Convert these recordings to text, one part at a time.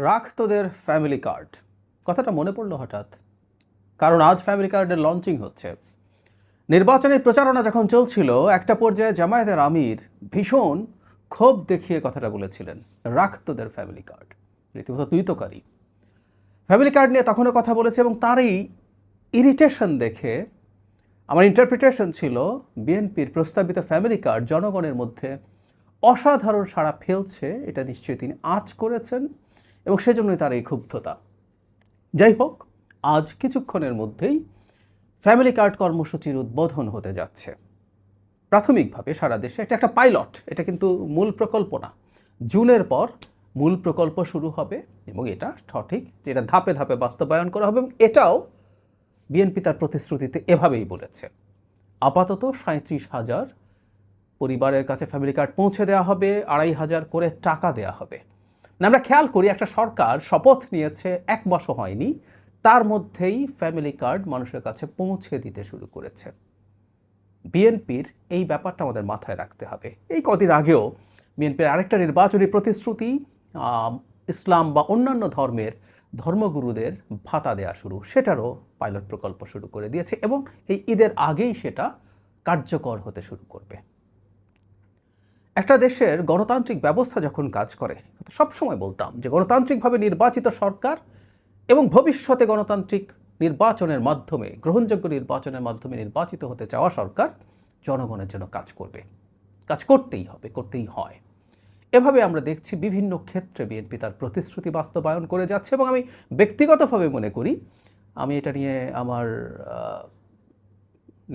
রাখ তোদের family card কথাটা মনে পড়লো হঠাৎ, কারণ আজ ফ্যামিলি কার্ডের লঞ্চিং হচ্ছে। নির্বাচনী প্রচারণা যখন চলছিল, একটা পর্যায়ে জামায়াতের আমির ভীষণ ক্ষোভ দেখিয়ে কথাটা বলেছিলেন, রাখ তোদের ফ্যামিলি কার্ড। রীতিমতো তুইতকারী ফ্যামিলি কার্ড নিয়ে তখনও কথা বলেছে, এবং তারই ইরিটেশন দেখে আমার ইন্টারপ্রিটেশন ছিল বিএনপির প্রস্তাবিত ফ্যামিলি কার্ড জনগণের মধ্যে অসাধারণ সাড়া ফেলছে, এটা নিশ্চয়ই তিনি আঁচ করেছেন এবং সেজন্যই তার এই ক্ষুব্ধতা। যাই হোক, আজ কিছুক্ষণের মধ্যেই ফ্যামিলি কার্ড কর্মসূচির উদ্বোধন হতে যাচ্ছে। প্রাথমিকভাবে সারা দেশে এটা একটা পাইলট, এটা কিন্তু মূল প্রকল্প না। জুনের পর মূল প্রকল্প শুরু হবে এবং এটা সঠিক যেটা ধাপে ধাপে বাস্তবায়ন করা হবে, এবং এটাও বিএনপি তার প্রতিশ্রুতিতে এভাবেই বলেছে। আপাতত 37,000 পরিবারের কাছে ফ্যামিলি কার্ড পৌঁছে দেওয়া হবে, 2,500 করে টাকা দেওয়া হবে। আমরা খেয়াল করি, একটা সরকার শপথ নিয়েছে 1 মাসও হয়নি, তার মধ্যেই ফ্যামিলি কার্ড মানুষের কাছে পৌঁছে দিতে শুরু করেছে। বিএনপির এই ব্যাপারটা আমাদের মাথায় রাখতে হবে। এই কদিন আগেও বিএনপির আরেকটা নির্বাচনী প্রতিশ্রুতি, ইসলাম বা অন্যান্য ধর্মের ধর্মগুরুদের ভাতা দেওয়া শুরু, সেটারও পাইলট প্রকল্প শুরু করে দিয়েছে এবং এই ঈদের আগেই সেটা কার্যকর হতে শুরু করবে। একটা দেশের গণতান্ত্রিক ব্যবস্থা যখন কাজ করে, সবসময় বলতাম যে গণতান্ত্রিকভাবে নির্বাচিত সরকার এবং ভবিষ্যতে গণতান্ত্রিক নির্বাচনের মাধ্যমে, গ্রহণযোগ্য নির্বাচনের মাধ্যমে নির্বাচিত হতে চাওয়া সরকার জনগণের জন্য কাজ করবে, কাজ করতেই হবে, করতেই হয়। এভাবে আমরা দেখছি বিভিন্ন ক্ষেত্রে বিএনপি তার প্রতিশ্রুতি বাস্তবায়ন করে যাচ্ছে, এবং আমি ব্যক্তিগতভাবে মনে করি, আমি এটা নিয়ে আমার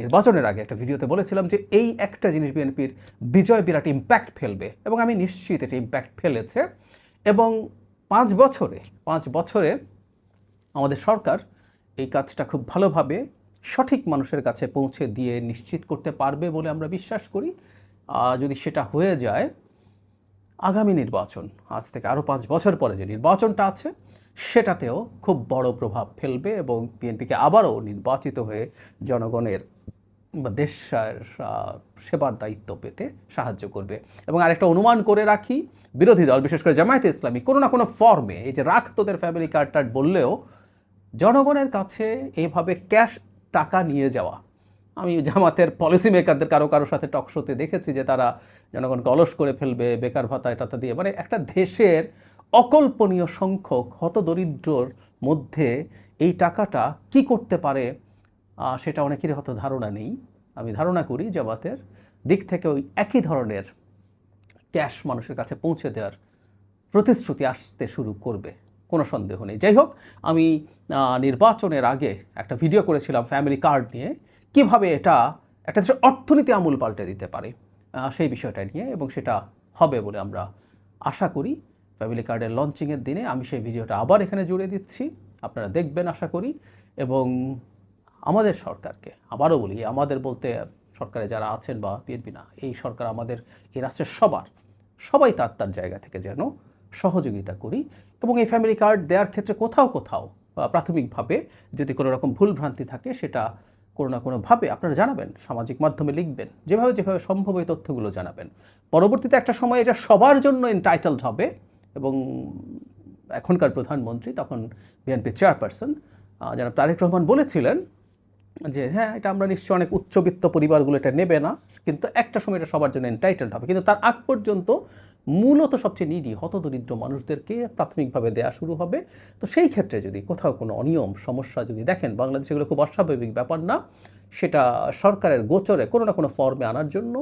নির্বাচনের আগে একটা ভিডিওতে বলেছিলাম যে এই একটা জিনিস বিএনপির বিজয় বিরাট ইম্প্যাক্ট ফেলবে, এবং আমি নিশ্চিত এটা ইম্প্যাক্ট ফেলেছে। এবং 5 বছরে আমাদের সরকার এই কাজটা খুব ভালোভাবে সঠিক মানুষের কাছে পৌঁছে দিয়ে নিশ্চিত করতে পারবে বলে আমরা বিশ্বাস করি। যদি সেটা হয়ে যায়, আগামী নির্বাচন, আজ থেকে আরও 5 বছর পরে যে নির্বাচনটা আছে, সেটাতেও খুব বড় প্রভাব ফেলবে এবং বিএনপিকে আবারও নির্বাচিত হয়ে জনগণের বা দেশের সেবার দায়িত্ব পেতে সাহায্য করবে। এবং আরেকটা অনুমান করে রাখি, বিরোধী দল বিশেষ করে জামায়াতে ইসলামী কোনো না কোনো ফর্মে এই যে রাখ তোদের ফ্যামিলি কার্ড টার্ড বললেও জনগণের কাছে এইভাবে ক্যাশ টাকা নিয়ে যাওয়া, আমি জামাতের পলিসি মেকারদের কারো সাথে টকশোতে দেখেছি যে তারা জনগণকে অলস করে ফেলবে বেকার ভাতা এটা দিয়ে, মানে একটা দেশের অকল্পনীয় সংখ্যক হতদরিদ্রর মধ্যে এই টাকাটা কি করতে পারে সেটা অনেকেরই হয়তো ধারণা নেই। আমি ধারণা করি জামাতের দিক থেকে ওই একই ধরনের ক্যাশ মানুষের কাছে পৌঁছে দেওয়ার প্রতিশ্রুতি আসতে শুরু করবে, কোনো সন্দেহ নেই। যাই হোক, আমি নির্বাচনের আগে একটা ভিডিও করেছিলাম ফ্যামিলি কার্ড নিয়ে, কিভাবে এটা একটা দেশের অর্থনীতি আমূল পাল্টে দিতে পারে সেই বিষয়টা নিয়ে, এবং সেটা হবে বলে আমরা আশা করি। ফ্যামিলি কার্ডের লঞ্চিংয়ের দিনে আমি সেই ভিডিওটা আবার এখানে জুড়ে দিচ্ছি, আপনারা দেখবেন আশা করি। এবং আমাদের সরকারকে আবারও বলি, আমাদের বলতে সরকারে যারা আছেন বা বিএনপি না, এই সরকার আমাদের এই রাষ্ট্রের সবাই তার জায়গা থেকে যেন সহযোগিতা করি, এবং এই ফ্যামিলি কার্ড দেওয়ার ক্ষেত্রে কোথাও প্রাথমিকভাবে যদি কোনো রকম ভুলভ্রান্তি থাকে, সেটা কোনো না কোনোভাবে আপনারা জানাবেন, সামাজিক মাধ্যমে লিখবেন, যেভাবে সম্ভব এই তথ্যগুলো জানাবেন। পরবর্তীতে একটা সময় এটা সবার জন্য এন্টাইটেলড হবে, এবং এখনকার প্রধানমন্ত্রী, তখন বিএনপি চেয়ারপারসন জনাব তারেক রহমান বলেছিলেন যে হ্যাঁ, এটা আমরা নিশ্চয়ই অনেক উচ্চবিত্ত পরিবারগুলো এটা নেবে না, কিন্তু একটা সময় এটা সবার জন্য এন্টাইটেলড হবে। কিন্তু তার আগ পর্যন্ত মূলত সবচেয়ে নিডি হতদরিদ্র মানুষদেরকে প্রাথমিকভাবে দেয়া শুরু হবে। তো সেই ক্ষেত্রে যদি কোথাও কোনো অনিয়ম সমস্যা যদি দেখেন, বাংলাদেশে এগুলো খুব অস্বাভাবিক ব্যাপার না, সেটা সরকারের গোচরে কোনো না কোনো ফর্মে আনার জন্য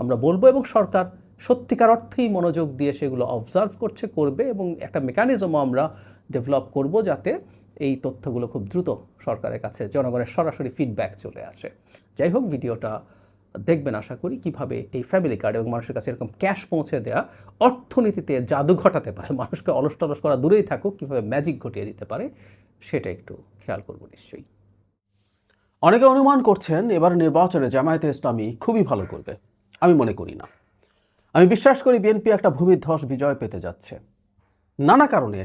আমরা বলবো, এবং সরকার সত্যিকার অর্থেই মনোযোগ দিয়ে সেগুলো অবজার্ভ করবে, এবং একটা মেকানিজমও আমরা ডেভেলপ করব যাতে এই তথ্যগুলো খুব দ্রুত সরকারের কাছে জনগণের সরাসরি ফিডব্যাক চলে আসে। যাই হোক, ভিডিওটা দেখবেন আশা করি, কিভাবে এই ফ্যামিলি কার্ড এবং মানুষের কাছে এরকম ক্যাশ পৌঁছে দেওয়া অর্থনীতিতে জাদু ঘটাতে পারে, মানুষকে অলস টলস করা দূরেই থাকুক, কীভাবে ম্যাজিক ঘটিয়ে দিতে পারে, সেটা একটু খেয়াল করব নিশ্চয়ই। অনেকে অনুমান করছেন এবার নির্বাচনে জামায়াতে ইসলামী খুবই ভালো করবে। আমি মনে করি না। আমি বিশ্বাস করি বিএনপি একটা ভূমিধ্বস বিজয় পেতে যাচ্ছে, নানা কারণে।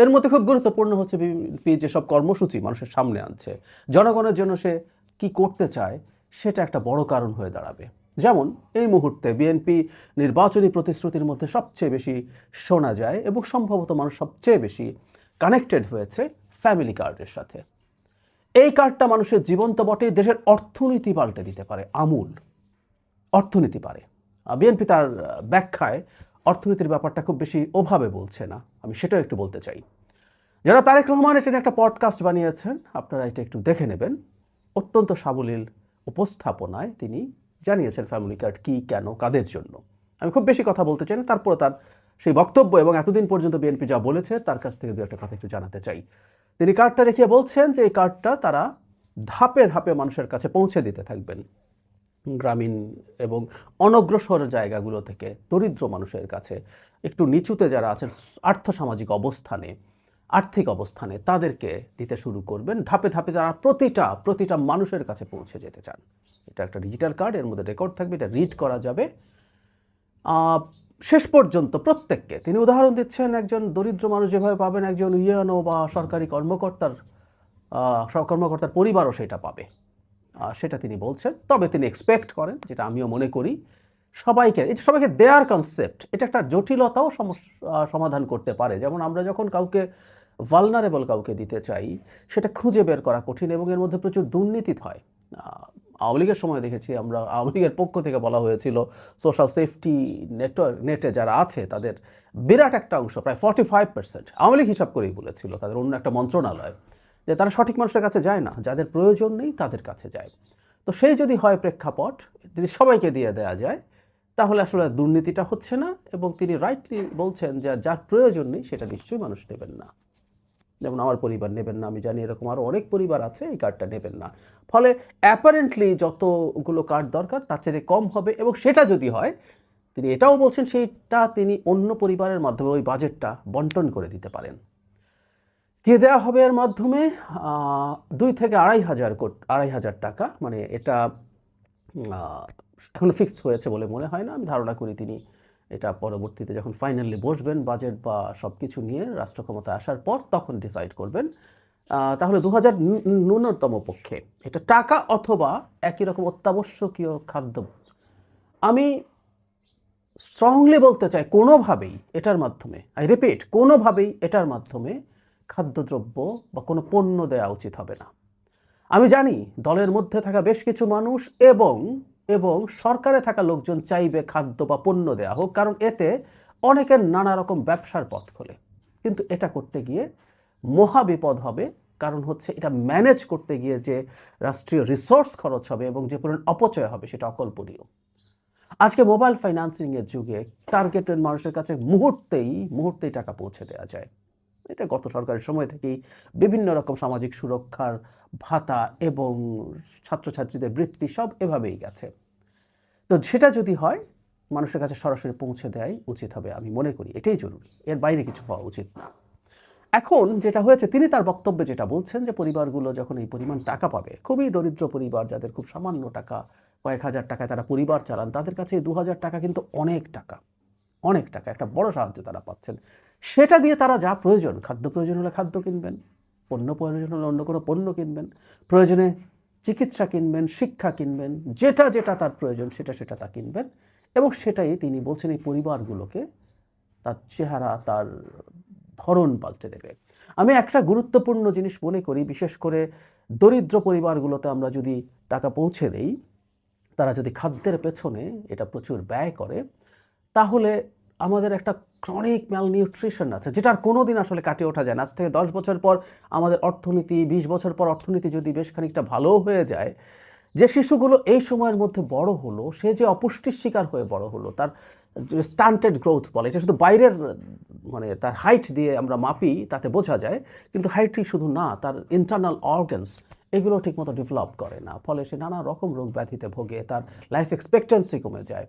এর মধ্যে খুব গুরুত্বপূর্ণ হচ্ছে বিএনপি যেসব কর্মসূচি মানুষের সামনে আনছে, জনগণের জন্য সে কি করতে চায়, সেটা একটা বড় কারণ হয়ে দাঁড়াবে। যেমন এই মুহূর্তে বিএনপি নির্বাচনী প্রতিশ্রুতির মধ্যে সবচেয়ে বেশি শোনা যায় এবং সম্ভবত মানুষ সবচেয়ে বেশি কানেক্টেড হয়েছে ফ্যামিলি কার্ডের সাথে। এই কার্ডটা মানুষের জীবন তো বটে, দেশের অর্থনীতি পাল্টে দিতে পারে, আমূল অর্থনীতি পারে। বিএনপি তার ব্যাখ্যায় অর্থনীতির ব্যাপারটা খুব বেশি ওভাবে বলছে না, আমি সেটাও একটু বলতে চাই। যারা তারেক রহমান এটা একটা পডকাস্ট বানিয়েছেন, আপনারা এটা একটু দেখে নেবেন। অত্যন্ত সাবলীল উপস্থাপনায় তিনি জানিয়েছেন ফ্যামিলি কার্ড কী, কেন, কাদের জন্য। আমি খুব বেশি কথা বলতে চাই না, তারপরে তার সেই বক্তব্য এবং এতদিন পর্যন্ত বিএনপি যা বলেছে তার কাছ থেকে দু একটা কথা একটু জানাতে চাই। তিনি কার্ডটা দেখিয়ে বলছেন যে এই কার্ডটা তারা ধাপে ধাপে মানুষের কাছে পৌঁছে দিতে থাকবেন, গ্রামীণ এবং অনগ্রসর জায়গাগুলো থেকে দরিদ্র মানুষের কাছে, একটু নিচুতে যারা আছেন আর্থসামাজিক অবস্থানে, আর্থিক অবস্থানে, তাদেরকে দিতে শুরু করবেন। ধাপে ধাপে তারা প্রতিটা মানুষের কাছে পৌঁছে যেতে চান। এটা একটা ডিজিটাল কার্ড, এর মধ্যে রেকর্ড থাকবে, এটা রিড করা যাবে শেষ পর্যন্ত প্রত্যেককে। তিনি উদাহরণ দিচ্ছেন একজন দরিদ্র মানুষ যেভাবে পাবেন, একজন ইউএনও বা সরকারি কর্মকর্তার পরিবারও সেটা পাবে, সেটা তিনি বলছেন। তবে তিনি এক্সপেক্ট করেন, যেটা আমিও মনে করি, সবাইকে দেয়ার কনসেপ্ট এটা একটা জটিলতাও সমাধান করতে পারে। যেমন আমরা যখন কাউকে ভালনারেবল কাউকে দিতে চাই, সেটা খুঁজে বের করা কঠিন এবং এর মধ্যে প্রচুর দুর্নীতি হয়। আওয়ামী লীগের সময় দেখেছি আমরা, আওয়ামী লীগের পক্ষ থেকে বলা হয়েছিল সোশ্যাল সেফটি নেটে যারা আছে তাদের বিরাট একটা অংশ, প্রায় 45% আওয়ামী লীগ হিসাব করেই বলেছিল, তাদের অন্য একটা মন্ত্রণালয়, যে তারা সঠিক মানুষের কাছে যায় না, যাদের প্রয়োজন নেই তাদের কাছে যায়। তো সেই যদি হয় প্রেক্ষাপট, যদি সবাইকে দিয়ে দেওয়া যায়, তাহলে আসলে দুর্নীতিটা হচ্ছে না। এবং তিনি রাইটলি বলছেন যে যার প্রয়োজন নেই সেটা নিশ্চয়ই মানুষ নেবেন না। যেমন আমার পরিবার নেবেন না, আমি জানি এরকম আরও অনেক পরিবার আছে এই কার্ডটা নেবেন না। ফলে অ্যাপারেন্টলি যতগুলো কার্ড দরকার তার চেয়ে কম হবে। এবং সেটা যদি হয়, তিনি এটাও বলছেন সেইটা তিনি অন্য পরিবারের মাধ্যমে ওই বাজেটটা বন্টন করে দিতে পারেন। কে দেওয়া হবে এর মাধ্যমে 2 থেকে 2,500 টাকা, মানে এটা এখনো ফিক্সড হয়েছে বলে মনে হয় না। আমি ধারণা করি তিনি এটা পরবর্তীতে যখন ফাইনালি বসবেন বাজেট বা সব কিছু নিয়ে রাষ্ট্র ক্ষমতায় আসার পর, তখন ডিসাইড করবেন। তাহলে 2,000 ন্যূনতম পক্ষে এটা টাকা, অথবা একই রকম অত্যাবশ্যকীয় খাদ্য। আমি স্ট্রংলি বলতে চাই, কোনোভাবেই এটার মাধ্যমে, আই রিপিট, কোনোভাবেই এটার মাধ্যমে খাদ্যদ্রব্য বা কোনো পণ্য দেওয়া উচিত হবে না। আমি জানি দলের মধ্যে থাকা বেশ কিছু মানুষ এবং সরকারে থাকা লোকজন চাইবে খাদ্য বা পণ্য দেওয়া হোক, কারণ এতে অনেকের নানা রকম ব্যবসার পথ খোলে। কিন্তু এটা করতে গিয়ে মহা বিপদ হবে, কারণ হচ্ছে এটা ম্যানেজ করতে গিয়ে যে রাষ্ট্রীয় রিসোর্স খরচ হবে এবং যে পরিমাণ অপচয় হবে সেটা অকল্পনীয়। আজকে মোবাইল ফাইন্যান্সিংয়ের যুগে টার্গেটেড মানুষের কাছে মুহূর্তেই টাকা পৌঁছে দেওয়া যায়। এটা গত সরকারের সময় থেকেই বিভিন্ন রকম সামাজিক সুরক্ষার ভাতা এবং ছাত্রছাত্রীদের বৃত্তি সব এভাবেই গেছে। তো সেটা যদি হয়, মানুষের কাছে সরাসরি পৌঁছে দেওয়াই উচিত হবে, আমি মনে করি এটাই জরুরি, এর বাইরে কিছু হওয়া উচিত না। এখন যেটা হয়েছে, তিনি তার বক্তব্যে যেটা বলছেন যে পরিবারগুলো যখন এই পরিমাণ টাকা পাবে, খুবই দরিদ্র পরিবার যাদের খুব সামান্য টাকা, কয়েক হাজার টাকায় তারা পরিবার চালান, তাদের কাছে 2,000 টাকা কিন্তু অনেক টাকা, একটা বড় সাহায্য তারা পাচ্ছেন। সেটা দিয়ে তারা যা প্রয়োজন, খাদ্য প্রয়োজন হলে খাদ্য কিনবেন, পণ্য প্রয়োজন হলে অন্য কোনো পণ্য কিনবেন, প্রয়োজনে চিকিৎসা কিনবেন, শিক্ষা কিনবেন, যেটা তার প্রয়োজন সেটা তা কিনবেন। এবং সেটাই তিনি বলছেন এই পরিবারগুলোকে তার চেহারা, তার ধরন পাল্টে দেবে। আমি একটা গুরুত্বপূর্ণ জিনিস মনে করি, বিশেষ করে দরিদ্র পরিবারগুলোতে আমরা যদি টাকা পৌঁছে দেই, তারা যদি খাদ্যের পেছনে এটা প্রচুর ব্যয় করে, তাহলে আমাদের একটা ক্রনিক ম্যালনিউট্রিশন আছে, যেটা আর কোনো দিন আসলে কাটিয়ে ওঠা যায় না। আজ থেকে 10 বছর পর আমাদের অর্থনীতি, 20 বছর পর অর্থনীতি যদি বেশ খানিকটা ভালো হয়ে যায়, যে শিশুগুলো এই সময়ের মধ্যে বড় হলো, সে যে অপুষ্টির শিকার হয়ে বড় হলো, তার স্টান্টেড গ্রোথ বলে, এটা শুধু বাইরের মানে তার হাইট দিয়ে আমরা মাপি, তাতে বোঝা যায়, কিন্তু হাইটই শুধু না, তার ইন্টারনাল অর্গানস এগুলো ঠিকমতো ডেভেলপ করে না, ফলে সে নানা রকম রোগ ব্যাধিতে ভোগে, তার লাইফ এক্সপেক্টেন্সি কমে যায়।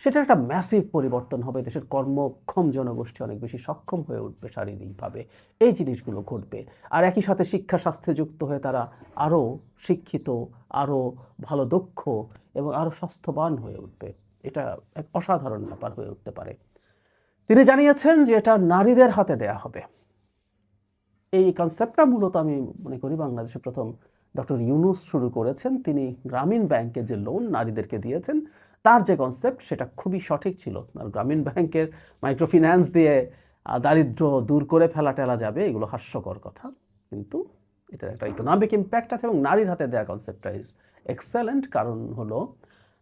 সেটা একটা ম্যাসিভ পরিবর্তন হবে, দেশের কর্মক্ষম জনগোষ্ঠী অনেক বেশি সক্ষম হয়ে উঠবে শারীরিকভাবে, এই জিনিসগুলো ঘটবে। আর একই সাথে শিক্ষা স্বাস্থ্যে যুক্ত হয়ে তারা আরও শিক্ষিত, আরও ভালো দক্ষ এবং আরও স্বাস্থ্যবান হয়ে উঠবে। এটা এক অসাধারণ ব্যাপার হয়ে উঠতে পারে। তিনি জানিয়েছেন যে এটা নারীদের হাতে দেয়া হবে। এই কনসেপ্টটা মূলত আমি মনে করি বাংলাদেশে প্রথম ডক্টর ইউনূস শুরু করেছেন। তিনি গ্রামীণ ব্যাংকে যে লোন নারীদেরকে দিয়েছেন, তার যে কনসেপ্ট সেটা খুবই সঠিক ছিল। আর গ্রামীণ ব্যাংকের মাইক্রোফিন্যান্স দিয়ে দারিদ্র্য দূর করে ফেলা টেলা যাবে, এগুলো হাস্যকর কথা, কিন্তু এটার একটা ইকোনমিক ইম্প্যাক্ট আছে। এবং নারীর হাতে দেওয়া কনসেপ্টটা ইজ এক্সেলেন্ট, কারণ হলো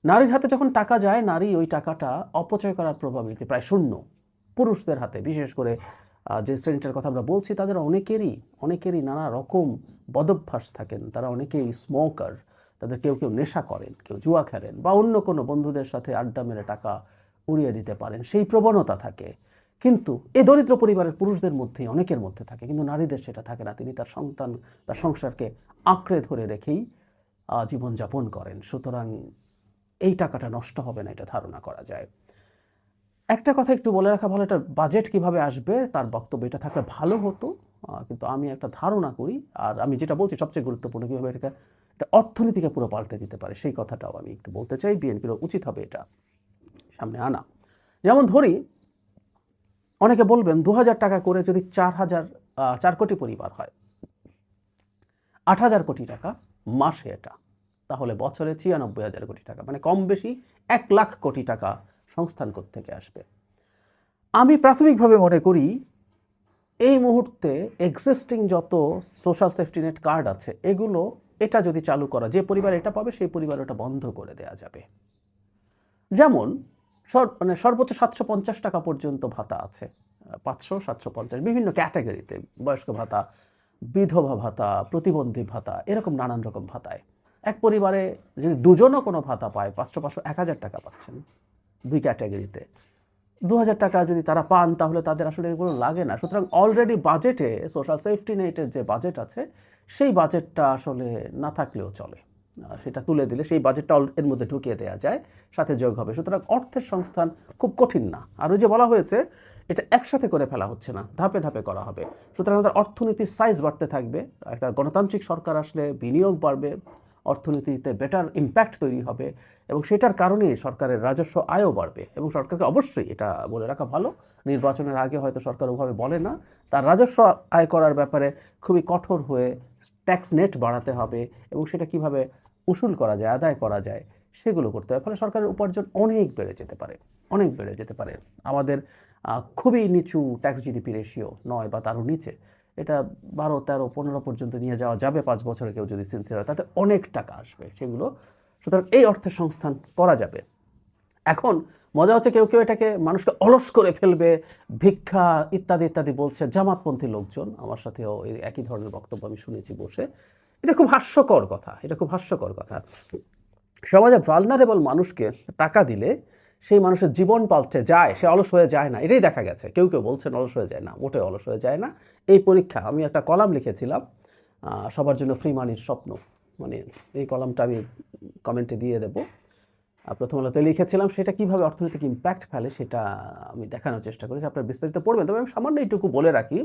নারীর হাতে যখন টাকা যায়, নারী ওই টাকাটা অপচয় করার প্রবাবিলিটি প্রায় শূন্য। পুরুষদের হাতে, বিশেষ করে যে শ্রেণীটার কথা আমরা বলছি, তাদের অনেকেরই নানা রকম বদভ্যাস থাকেন, তারা অনেকেই স্মোকার, তাদের কেউ নেশা করেন, কেউ জুয়া খেলেন, বা অন্য কোনো বন্ধুদের সাথে আড্ডা মেরে টাকা উড়িয়ে দিতে পারেন, সেই প্রবণতা থাকে। কিন্তু এই দরিদ্র পরিবারের পুরুষদের মধ্যেই অনেকের মধ্যে থাকে, কিন্তু নারীদের সেটা থাকে না। তিনি তার সন্তান, তার সংসারকে আঁকড়ে ধরে রেখেই জীবনযাপন করেন। সুতরাং এই টাকাটা নষ্ট হবে না, এটা ধারণা করা যায়। একটা কথা একটু বলে রাখা ভালো, এটা বাজেট কিভাবে আসবে তার বক্তব্য এটা থাকলে ভালো হতো, কিন্তু আমি একটা ধারণা করি। আর আমি যেটা বলছি সবচেয়ে গুরুত্বপূর্ণ, কীভাবে এটা অর্থনীতিকে পুরো পাল্টে দিতে পারে সেই কথাটাও আমি একটু বলতে চাই। বিএনপির উচিত হবে এটা সামনে আনা। যেমন ধরি, অনেকে বলবেন 2000 টাকা করে যদি 4 কোটি পরিবার হয়, 8000 কোটি টাকা মাসে, এটা তাহলে বছরে 96,000 কোটি টাকা, মানে কম বেশি 1 লাখ কোটি টাকা সংস্থান থেকে আসবে। আমি প্রাথমিকভাবে মনে করি এই মুহূর্তে এক্সিস্টিং যত সোশ্যাল সেফটি নেট কার্ড আছে, এগুলো এটা যদি চালু করা, যে পরিবার এটা পাবে সেই পরিবার ওটা বন্ধ করে দেওয়া যাবে। যেমন সর্বোচ্চ 750 টাকা পর্যন্ত ভাতা আছে, 500, 750, বিভিন্ন ক্যাটাগরিতে, বয়স্ক ভাতা, বিধবা ভাতা, প্রতিবন্ধী ভাতা, এরকম নানান রকম ভাতায় এক পরিবারে যদি দুজনও কোনো ভাতা পায়, 500, 1000 টাকা পাচ্ছেন 2 ক্যাটাগরিতে। 2000 টাকা যদি তারা পান, তাহলে তাদের আসলে এগুলো লাগে না। সুতরাং অলরেডি বাজেটে সোশ্যাল সেফটি নেটের যে বাজেট আছে, সেই বাজেটটা আসলে না থাকলেও চলে, সেটা তুলে দিলে সেই বাজেটটা এর মধ্যে ঢুকিয়ে দেওয়া যায়, সাথে যোগ হবে। সুতরাং অর্থের সংস্থান খুব কঠিন না। আর ওই যে বলা হয়েছে, এটা একসাথে করে ফেলা হচ্ছে না, ধাপে ধাপে করা হবে। সুতরাং আমাদের অর্থনীতির সাইজ বাড়তে থাকবে, একটা গণতান্ত্রিক সরকার আসলে বিনিয়োগ বাড়বে, অর্থনীতিতে বেটার ইম্প্যাক্ট তৈরি হবে, এবং সেটার কারণে সরকারের রাজস্ব আয়ও বাড়বে। এবং সরকারকে অবশ্যই এটা বলে রাখা ভালো, নির্বাচনের আগে হয়তো সরকার ওভাবে বলে না, তার রাজস্ব আয় করার ব্যাপারে খুবই কঠোর হয়ে ট্যাক্স নেট বাড়াতে হবে, এবং সেটা কিভাবে উসুল করা যায়, আদায় করা যায়, সেগুলো করতে হবে। ফলে সরকারের উপার্জন অনেক বেড়ে যেতে পারে। আমাদের খুবই নিচু ট্যাক্স জিডিপি রেশিও 9 বা তারও নিচে, এটা 12, 13, 15 পর্যন্ত নিয়ে যাওয়া যাবে 5 বছরে, কেউ যদি সিনসিয়ার হয়, তাতে অনেক টাকা আসবে সেগুলো। সুতরাং এই অর্থের সংস্থান করা যাবে। এখন মজা হচ্ছে, কেউ এটাকে মানুষকে অলস করে ফেলবে, ভিক্ষা ইত্যাদি ইত্যাদি বলছে জামাতপন্থী লোকজন। আমার সাথেও এই একই ধরনের বক্তব্য আমি শুনেছি বসে। এটা খুব হাস্যকর কথা। সমাজে ভালনারেবল মানুষকে টাকা দিলে সেই মানুষের জীবন পাল্টে যায়, সে অলস হয়ে যায় না। এটাই দেখা গেছে। কেউ বলছেন অলস হয়ে যায় না, মোটে অলস হয়ে যায় না। এই পরীক্ষা, আমি একটা কলাম লিখেছিলাম, সবার জন্য ফ্রি মানির স্বপ্ন, মানে এই কলামটা আমি কমেন্টে দিয়ে দেবো। প্রথম আলোতে লিখেছিলাম, সেটা কীভাবে অর্থনৈতিক ইম্প্যাক্ট ফেলে সেটা আমি দেখানোর চেষ্টা করেছি। আপনারা বিস্তারিত পড়বেন। তবে আমি সামান্য এইটুকু বলে রাখি,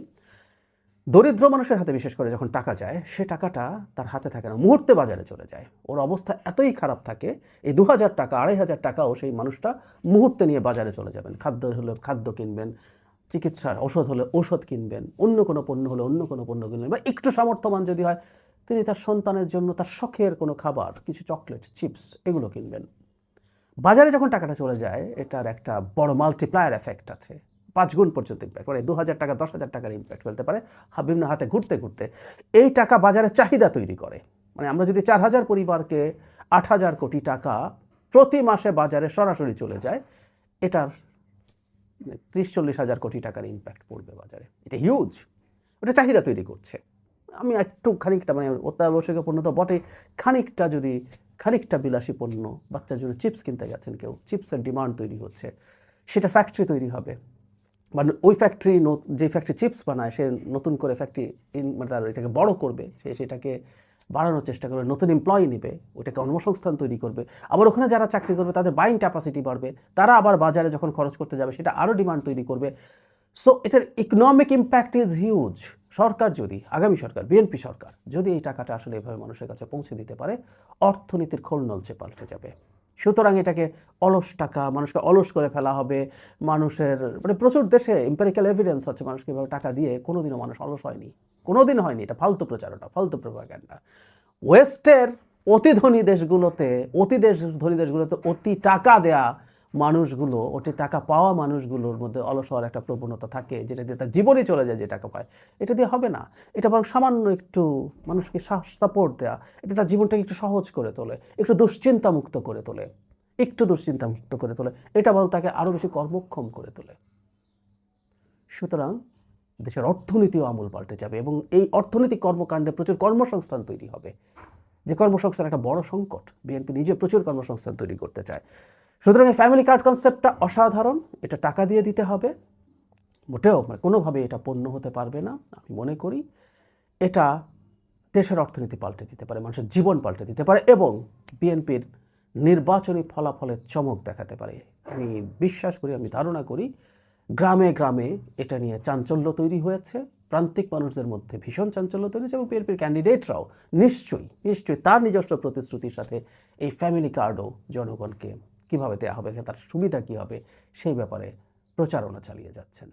দরিদ্র মানুষের হাতে বিশেষ করে যখন টাকা যায়, সে টাকাটা তার হাতে থাকে না, মুহূর্তে বাজারে চলে যায়। ওর অবস্থা এতই খারাপ থাকে, এই 2000 টাকা, 2500 টাকাও সেই মানুষটা মুহূর্তে নিয়ে বাজারে চলে যাবেন। খাদ্য হলে খাদ্য কিনবেন, চিকিৎসার ওষুধ হলে ওষুধ কিনবেন, অন্য কোনো পণ্য হলে অন্য কোনো পণ্য কিনবেন, বা একটু সামর্থ্যবান যদি হয়, তিনি তার সন্তানের জন্য তার শখের কোনো খাবার, কিছু চকলেট, চিপস, এগুলো কিনবেন। বাজারে যখন টাকাটা চলে যায়, এটার একটা বড় মাল্টিপ্লায়ার এফেক্ট আছে, 5 গুণ পর্যন্ত ইম্প্যাক্ট, মানে 2000 টাকা 10,000 টাকার ইম্প্যাক্ট ফেলতে পারে বিভিন্ন হাতে ঘুরতে। এই টাকা বাজারে চাহিদা তৈরি করে। মানে আমরা যদি 4000 পরিবারকে 8000 কোটি টাকা প্রতি মাসে বাজারে সরাসরি চলে যায়, এটার 30-40 হাজার কোটি টাকার ইম্প্যাক্ট পড়বে বাজারে। এটা হিউজ, ওটা চাহিদা তৈরি করছে। আমি একটু খানিকটা, মানে অত্যাবশ্যকীয় পণ্য তো বটে, খানিকটা বিলাসী পণ্য, বাচ্চার জন্য চিপস কিনতে গেছেন কেউ, চিপসের ডিমান্ড তৈরি হচ্ছে, সেটা ফ্যাক্টরি তৈরি হবে, মানে ওই ফ্যাক্টরি, যে ফ্যাক্টরি চিপস বানায়, সে নতুন করে ফ্যাক্টরি মানে তার এটাকে বড় করবে, সেটাকে বাড়ানোর চেষ্টা করবে, নতুন এমপ্লয়ি নেবে, ওটাকে কর্মসংস্থান তৈরি করবে। আবার ওখানে যারা চাকরি করবে তাদের বাইং ক্যাপাসিটি বাড়বে, তারা আবার বাজারে যখন খরচ করতে যাবে সেটা আরও ডিমান্ড তৈরি করবে। সো এটার ইকোনমিক ইম্প্যাক্ট ইজ হিউজ। সরকার যদি, আগামী সরকার, বিএনপি সরকার যদি এই টাকাটা আসলে এভাবে মানুষের কাছে পৌঁছে দিতে পারে, অর্থনীতির খোলনলচে পাল্টে যাবে। সুতরাং এটাকে অলস টাকা, মানুষকে অলস করে ফেলা হবে। মানুষের, মানে প্রচুর দেশে এম্পিরিক্যাল এভিডেন্স আছে, মানুষকে এভাবে টাকা দিয়ে কোনোদিনও মানুষ অলস হয়নি, কোনোদিন হয়নি। এটা ফালতু প্রচারণা, ফালতু প্রোপাগান্ডা। ওয়েস্টের অতি ধনী দেশগুলোতে ধনী দেশগুলোতে অতি টাকা দেয়া মানুষগুলো, অতি টাকা পাওয়া মানুষগুলোর মধ্যে অলস হওয়ার একটা প্রবণতা থাকে, যেটা দিয়ে তার জীবনই চলে যায় যে টাকা পায়। এটা দিয়ে হবে না। এটা বরং সামান্য একটু মানুষকে সাপোর্ট দেয়া, এটা তার জীবনটাকে একটু সহজ করে তোলে, একটু দুশ্চিন্তামুক্ত করে তোলে, এটা বরং তাকে আরও বেশি কর্মক্ষম করে তোলে। সুতরাং দেশের অর্থনীতিও আমূল পাল্টে যাবে এবং এই অর্থনৈতিক কর্মকাণ্ডে প্রচুর কর্মসংস্থান তৈরি হবে, যে কর্মসংস্থান একটা বড় সংকট। বিএনপি নিজে প্রচুর কর্মসংস্থান তৈরি করতে চায়। সুতরাং এই ফ্যামিলি কার্ড কনসেপ্টটা অসাধারণ। এটা টাকা দিয়ে দিতে হবে, মোটেও কোনোভাবে এটা পণ্য হতে পারবে না। আমি মনে করি এটা দেশের অর্থনীতি পাল্টে দিতে পারে, মানুষের জীবন পাল্টে দিতে পারে এবং বিএনপির নির্বাচনী ফলাফলের চমক দেখাতে পারে। আমি বিশ্বাস করি, আমি ধারণা করি গ্রামে গ্রামে এটা নিয়ে চাঞ্চল্য তৈরি হয়েছে, প্রান্তিক মানুষদের মধ্যে ভীষণ চাঞ্চল্য তৈরি হয়েছে এবং বিএনপির ক্যান্ডিডেটরাও নিশ্চয়ই তার নিজস্ব প্রতিশ্রুতির সাথে এই ফ্যামিলি কার্ডও জনগণকে কীভাবে দেওয়া হবে, তার সুবিধা কী হবে সেই ব্যাপারে প্রচারণা চালিয়ে যাচ্ছেন।